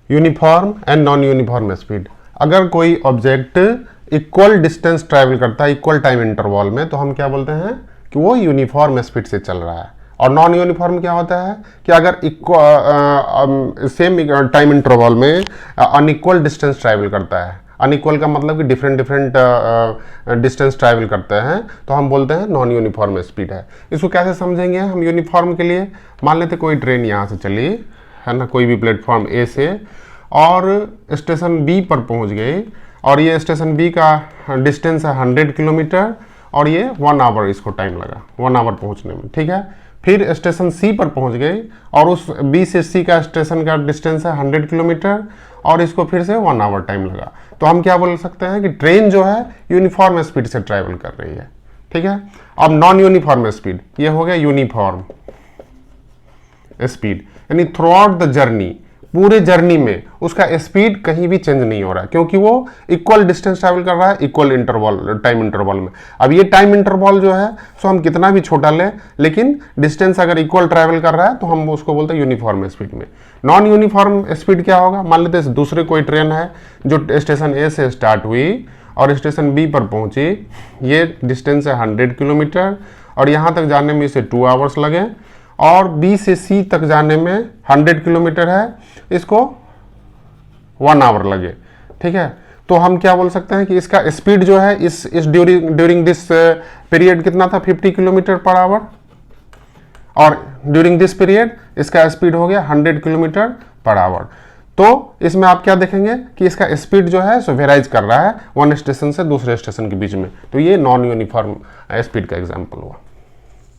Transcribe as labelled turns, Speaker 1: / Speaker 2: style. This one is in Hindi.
Speaker 1: Uniform and non uniform speed. अगर कोई ऑब्जेक्ट इक्वल डिस्टेंस ट्रैवल करता है इक्वल टाइम इंटरवल में, तो हम क्या बोलते हैं कि वो यूनिफॉर्म स्पीड से चल रहा है। और नॉन यूनिफॉर्म क्या होता है कि अगर सेम टाइम इंटरवल में अनइक्वल डिस्टेंस ट्रैवल करता है, अनइक्वल का मतलब कि डिफरेंट डिस्टेंस ट्रैवल करते हैं, तो हम बोलते हैं नॉन यूनिफॉर्म स्पीड है। इसको कैसे समझेंगे हम यूनिफॉर्म के लिए? मान लेते कोई ट्रेन यहाँ से चली है ना, कोई भी प्लेटफॉर्म ए से, और स्टेशन बी पर पहुँच गई, और ये स्टेशन बी का डिस्टेंस है 100 किलोमीटर, और ये 1 आवर इसको टाइम लगा 1 आवर पहुँचने में, ठीक है। फिर स्टेशन सी पर पहुंच गई, और उस बी से सी का स्टेशन का डिस्टेंस है 100 किलोमीटर, और इसको फिर से 1 आवर टाइम लगा। तो हम क्या बोल सकते हैं कि ट्रेन जो है यूनिफॉर्म स्पीड से ट्रैवल कर रही है, ठीक है। अब नॉन यूनिफॉर्म स्पीड, ये हो गया यूनिफॉर्म स्पीड, यानी थ्रू आउट द जर्नी, पूरे जर्नी में उसका स्पीड कहीं भी चेंज नहीं हो रहा है, क्योंकि वो इक्वल डिस्टेंस ट्रैवल कर रहा है इक्वल इंटरवल टाइम इंटरवल में। अब ये टाइम इंटरवल जो है सो हम कितना भी छोटा लें, लेकिन डिस्टेंस अगर इक्वल ट्रैवल कर रहा है तो हम उसको बोलते हैं यूनिफॉर्म स्पीड में। नॉन यूनिफॉर्म स्पीड क्या होगा? मान लेते हैं दूसरे कोई ट्रेन है जो स्टेशन ए से स्टार्ट हुई और स्टेशन बी पर पहुंची, ये डिस्टेंस है 100 किलोमीटर, और यहाँ तक जाने में इसे 2 आवर्स लगे, और बी से सी तक जाने में 100 किलोमीटर है, इसको 1 आवर लगे, ठीक है। तो हम क्या बोल सकते हैं कि इसका स्पीड जो है इस ड्यूरिंग दिस पीरियड कितना था? 50 किलोमीटर पर आवर, और ड्यूरिंग दिस पीरियड इसका स्पीड हो गया 100 किलोमीटर पर आवर। तो इसमें आप क्या देखेंगे कि इसका स्पीड जो है सो वेराइज कर रहा है वन स्टेशन से दूसरे स्टेशन के बीच में। तो ये नॉन यूनिफॉर्म स्पीड का एग्जाम्पल हुआ।